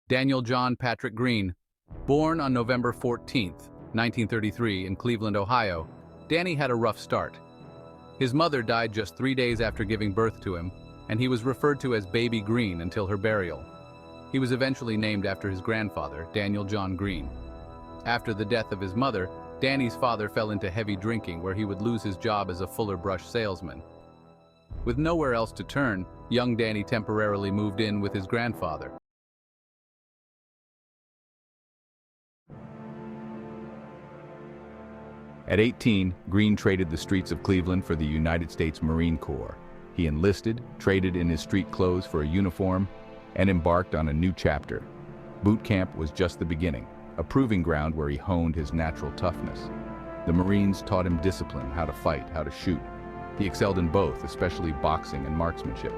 Daniel John Patrick Greene, born on November 14, 1933 in Cleveland, Ohio, Danny had a rough start. His mother died just 3 days after giving birth to him, and he was referred to as Baby Greene until her burial. He was eventually named after his grandfather, Daniel John Greene. After the death of his mother, Danny's father fell into heavy drinking, where he would lose his job as a Fuller Brush salesman. With nowhere else to turn, young Danny temporarily moved in with his grandfather. At 18, Greene traded the streets of Cleveland for the United States Marine Corps. He enlisted, traded in his street clothes for a uniform, and embarked on a new chapter. Boot camp was just the beginning, a proving ground where he honed his natural toughness. The Marines taught him discipline, how to fight, how to shoot. He excelled in both, especially boxing and marksmanship.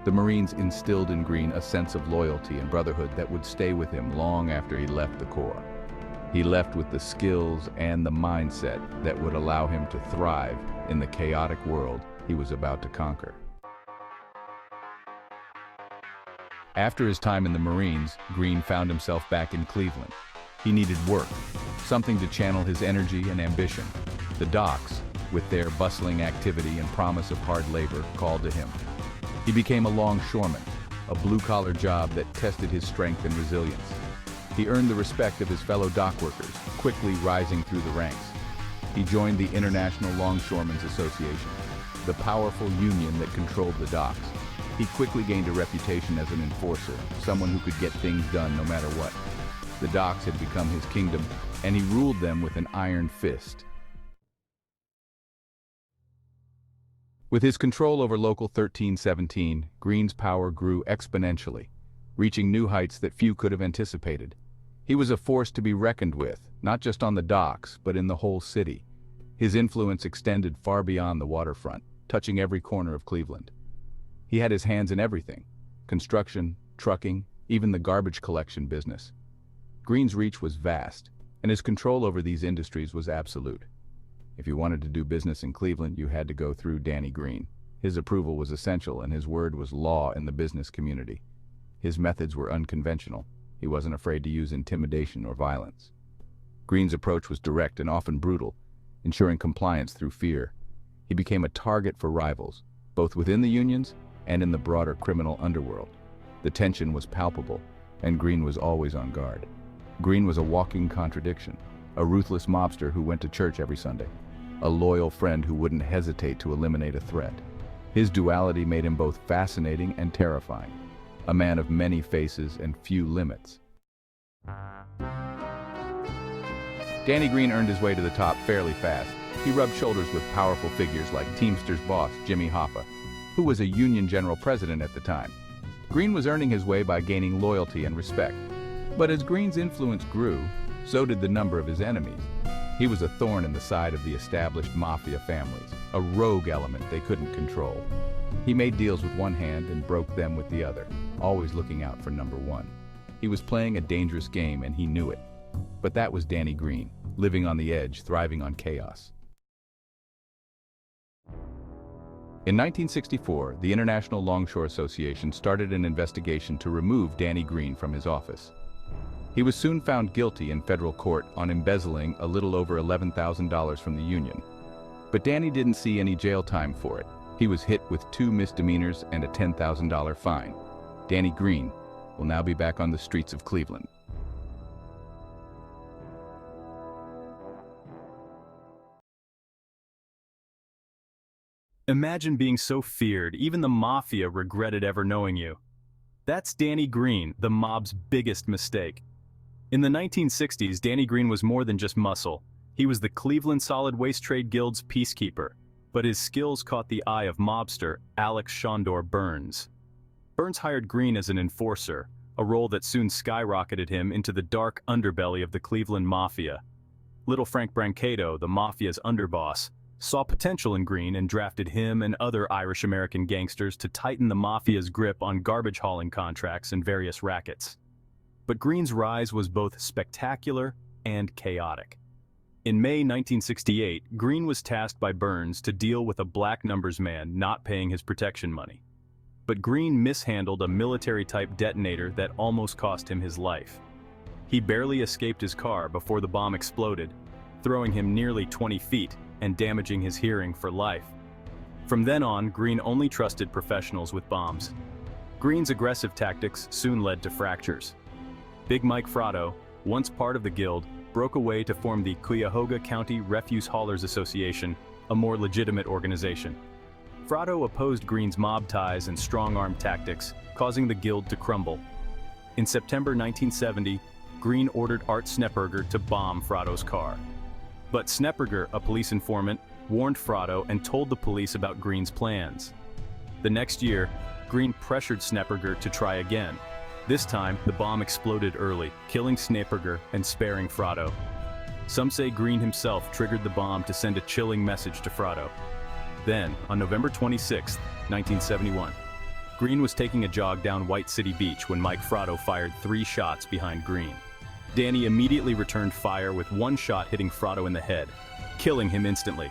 The Marines instilled in Greene a sense of loyalty and brotherhood that would stay with him long after he left the Corps. He left with the skills and the mindset that would allow him to thrive in the chaotic world he was about to conquer. After his time in the Marines, Greene found himself back in Cleveland. He needed work, something to channel his energy and ambition. The docks, with their bustling activity and promise of hard labor, called to him. He became a longshoreman, a blue-collar job that tested his strength and resilience. He earned the respect of his fellow dock workers, quickly rising through the ranks. He joined the International Longshoremen's Association, the powerful union that controlled the docks. He quickly gained a reputation as an enforcer, someone who could get things done no matter what. The docks had become his kingdom, and he ruled them with an iron fist. With his control over Local 1317, Greene's power grew exponentially, reaching new heights that few could have anticipated. He was a force to be reckoned with, not just on the docks, but in the whole city. His influence extended far beyond the waterfront, touching every corner of Cleveland. He had his hands in everything: construction, trucking, even the garbage collection business. Greene's reach was vast, and his control over these industries was absolute. If you wanted to do business in Cleveland, you had to go through Danny Greene. His approval was essential, and his word was law in the business community. His methods were unconventional. He wasn't afraid to use intimidation or violence. Greene's approach was direct and often brutal, ensuring compliance through fear. He became a target for rivals, both within the unions and in the broader criminal underworld. The tension was palpable, and Greene was always on guard. Greene was a walking contradiction, a ruthless mobster who went to church every Sunday, a loyal friend who wouldn't hesitate to eliminate a threat. His duality made him both fascinating and terrifying, a man of many faces and few limits. Danny Greene earned his way to the top fairly fast. He rubbed shoulders with powerful figures like Teamsters boss Jimmy Hoffa, who was a union general president at the time. Greene was earning his way by gaining loyalty and respect. But as Greene's influence grew, so did the number of his enemies. He was a thorn in the side of the established mafia families, a rogue element they couldn't control. He made deals with one hand and broke them with the other, always looking out for number one. He was playing a dangerous game, and he knew it. But that was Danny Greene, living on the edge, thriving on chaos. In 1964, the International Longshore Association started an investigation to remove Danny Greene from his office. He was soon found guilty in federal court on embezzling a little over $11,000 from the union. But Danny didn't see any jail time for it. He was hit with 2 misdemeanors and a $10,000 fine. Danny Greene will now be back on the streets of Cleveland. Imagine being so feared, even the mafia regretted ever knowing you. That's Danny Greene, the mob's biggest mistake. In the 1960s, Danny Greene was more than just muscle. He was the Cleveland Solid Waste Trade Guild's peacekeeper. But his skills caught the eye of mobster Alex Shondor Burns. Burns hired Greene as an enforcer, a role that soon skyrocketed him into the dark underbelly of the Cleveland Mafia. Little Frank Brancato, the mafia's underboss, saw potential in Greene and drafted him and other Irish-American gangsters to tighten the mafia's grip on garbage hauling contracts and various rackets. But Greene's rise was both spectacular and chaotic. In May 1968, Greene was tasked by Burns to deal with a black numbers man not paying his protection money. but Greene mishandled a military-type detonator that almost cost him his life. He barely escaped his car before the bomb exploded, throwing him nearly 20 feet and damaging his hearing for life. From then on, Greene only trusted professionals with bombs. Greene's aggressive tactics soon led to fractures. Big Mike Fratto, once part of the guild, broke away to form the Cuyahoga County Refuse Haulers Association, a more legitimate organization. Fratto opposed Greene's mob ties and strong-arm tactics, causing the guild to crumble. In September 1970, Greene ordered Art Snepperger to bomb Fratto's car. But Snepperger, a police informant, warned Fratto and told the police about Greene's plans. The next year, Greene pressured Snepperger to try again. This time, the bomb exploded early, killing Snepperger and sparing Fratto. Some say Greene himself triggered the bomb to send a chilling message to Fratto. Then, on November 26, 1971, Greene was taking a jog down White City Beach when Mike Fratto fired 3 shots behind Greene. Danny immediately returned fire with 1 shot hitting Fratto in the head, killing him instantly.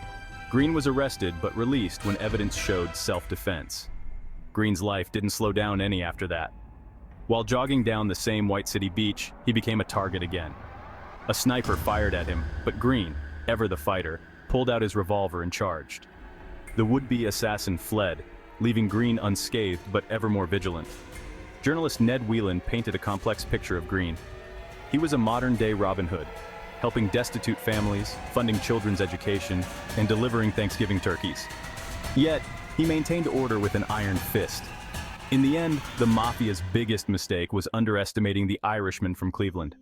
Greene was arrested but released when evidence showed self-defense. Greene's life didn't slow down any after that. While jogging down the same White City Beach, he became a target again. A sniper fired at him, but Greene, ever the fighter, pulled out his revolver and charged. The would-be assassin fled, leaving Greene unscathed but ever more vigilant. Journalist Ned Whelan painted a complex picture of Greene. He was a modern-day Robin Hood, helping destitute families, funding children's education, and delivering Thanksgiving turkeys. Yet, he maintained order with an iron fist. In the end, the mafia's biggest mistake was underestimating the Irishman from Cleveland.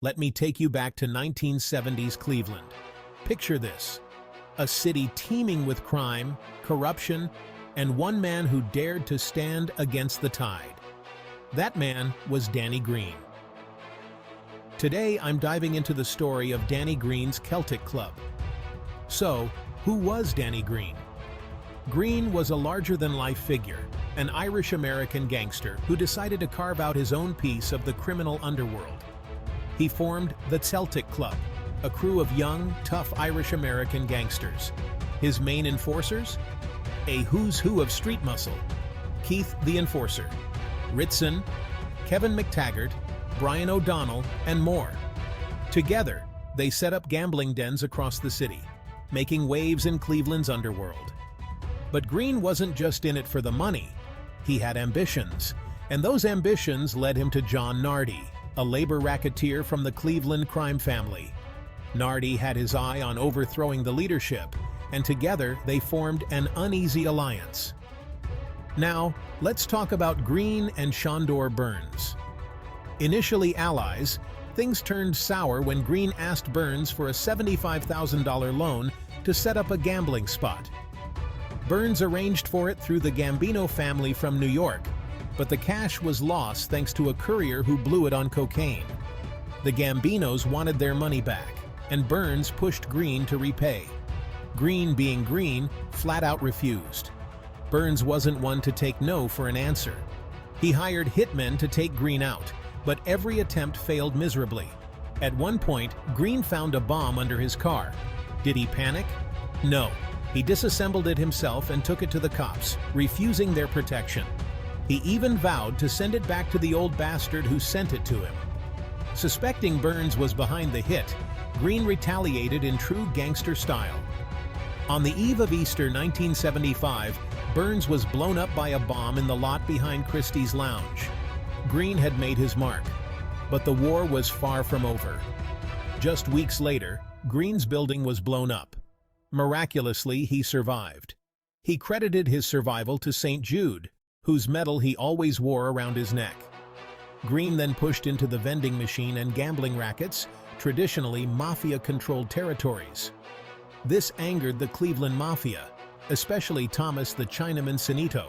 Let me take you back to 1970s Cleveland. Picture this: a city teeming with crime, corruption, and one man who dared to stand against the tide. That man was Danny Greene. Today, I'm diving into the story of Danny Greene's Celtic Club. So, who was Danny Greene? Greene was a larger-than-life figure, an Irish-American gangster who decided to carve out his own piece of the criminal underworld. He formed the Celtic Club, a crew of young, tough Irish-American gangsters. His main enforcers? A who's who of street muscle: Keith the Enforcer, Ritson, Kevin McTaggart, Brian O'Donnell, and more. Together, they set up gambling dens across the city, making waves in Cleveland's underworld. But Greene wasn't just in it for the money. He had ambitions, and those ambitions led him to John Nardi, a labor racketeer from the Cleveland crime family. Nardi had his eye on overthrowing the leadership, and together they formed an uneasy alliance. Now, let's talk about Greene and Shondor Burns. Initially allies, things turned sour when Greene asked Burns for a $75,000 loan to set up a gambling spot. Burns arranged for it through the Gambino family from New York, but the cash was lost thanks to a courier who blew it on cocaine. The Gambinos wanted their money back, and Burns pushed Greene to repay. Greene, being Greene, flat out refused. Burns wasn't one to take no for an answer. He hired hitmen to take Greene out, but every attempt failed miserably. At one point, Greene found a bomb under his car. Did he panic? No. He disassembled it himself and took it to the cops, refusing their protection. He even vowed to send it back to the old bastard who sent it to him. Suspecting Burns was behind the hit, Greene retaliated in true gangster style. On the eve of Easter 1975, Burns was blown up by a bomb in the lot behind Christie's Lounge. Greene had made his mark, but the war was far from over. Just weeks later, Greene's building was blown up. Miraculously, he survived. He credited his survival to St. Jude, whose medal he always wore around his neck. Greene then pushed into the vending machine and gambling rackets, traditionally mafia-controlled territories. This angered the Cleveland Mafia, especially Thomas the Chinaman Sinito.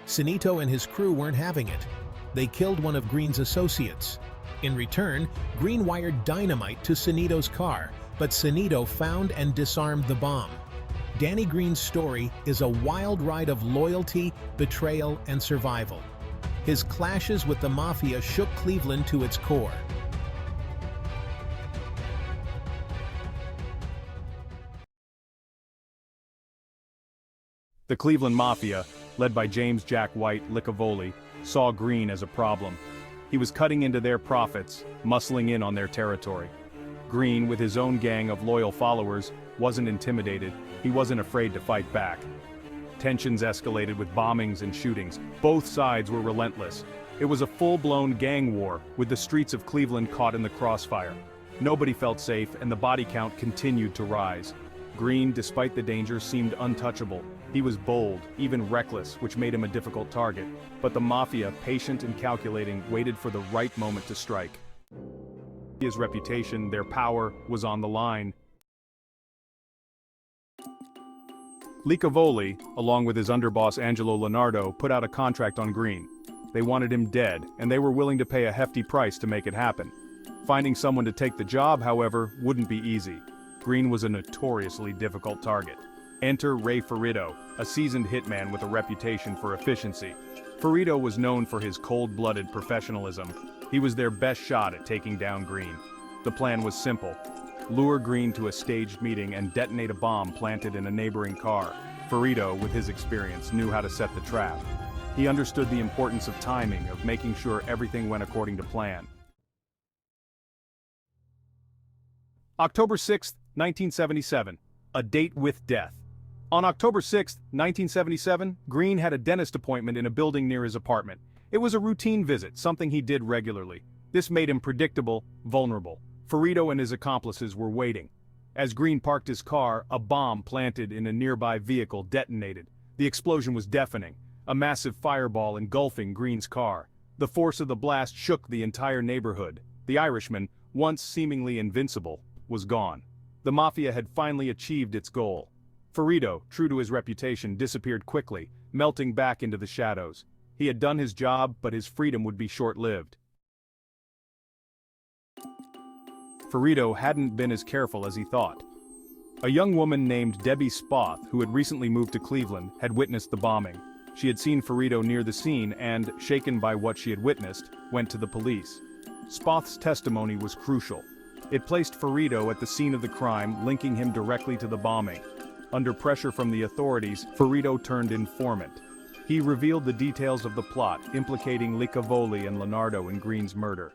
Sinito and his crew weren't having it. They killed one of Greene's associates. In return, Greene wired dynamite to Sinito's car, but Sinito found and disarmed the bomb. Danny Greene's story is a wild ride of loyalty, betrayal, and survival. His clashes with the Mafia shook Cleveland to its core. The Cleveland Mafia, led by James "Jack" White Licavoli, saw Greene as a problem. He was cutting into their profits, muscling in on their territory. Greene, with his own gang of loyal followers, wasn't intimidated. He wasn't afraid to fight back. Tensions escalated with bombings and shootings. Both sides were relentless. It was a full-blown gang war, with the streets of Cleveland caught in the crossfire. Nobody felt safe, and the body count continued to rise. Greene, despite the danger, seemed untouchable. He was bold, even reckless, which made him a difficult target. But the Mafia, patient and calculating, waited for the right moment to strike. His reputation, their power, was on the line. Licavoli, along with his underboss Angelo Leonardo, put out a contract on Greene. They wanted him dead, and they were willing to pay a hefty price to make it happen. Finding someone to take the job, however, wouldn't be easy. Greene was a notoriously difficult target. Enter Ray Ferrito, a seasoned hitman with a reputation for efficiency. Ferrito was known for his cold-blooded professionalism. He was their best shot at taking down Greene. The plan was simple. Lure Greene to a staged meeting and detonate a bomb planted in a neighboring car. Ferrito, with his experience, knew how to set the trap. He understood the importance of timing, of making sure everything went according to plan. October 6, 1977. A date with death. On October 6, 1977, Greene had a dentist appointment in a building near his apartment. It was a routine visit, something he did regularly. This made him predictable, vulnerable. Ferrito and his accomplices were waiting. As Greene parked his car, a bomb planted in a nearby vehicle detonated. The explosion was deafening, a massive fireball engulfing Greene's car. The force of the blast shook the entire neighborhood. The Irishman, once seemingly invincible, was gone. The Mafia had finally achieved its goal. Ferrito, true to his reputation, disappeared quickly, melting back into the shadows. He had done his job, but his freedom would be short-lived. Ferrito hadn't been as careful as he thought. A young woman named Debbie Spoth, who had recently moved to Cleveland, had witnessed the bombing. She had seen Ferrito near the scene and, shaken by what she had witnessed, went to the police. Spoth's testimony was crucial. It placed Ferrito at the scene of the crime, linking him directly to the bombing. Under pressure from the authorities, Ferrito turned informant. He revealed the details of the plot, implicating Licavoli and Leonardo in Greene's murder.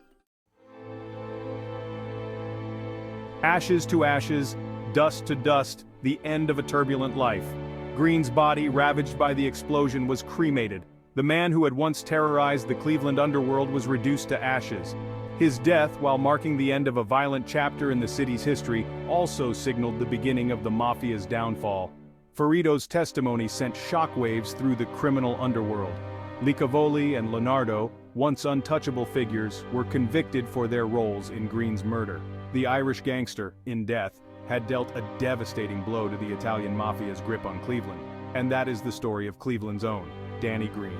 Ashes to ashes, dust to dust, the end of a turbulent life. Greene's body, ravaged by the explosion, was cremated. The man who had once terrorized the Cleveland underworld was reduced to ashes. His death, while marking the end of a violent chapter in the city's history, also signaled the beginning of the Mafia's downfall. Ferrito's testimony sent shockwaves through the criminal underworld. Licavoli and Leonardo, once untouchable figures, were convicted for their roles in Greene's murder. The Irish gangster, in death, had dealt a devastating blow to the Italian Mafia's grip on Cleveland. And that is the story of Cleveland's own, Danny Greene.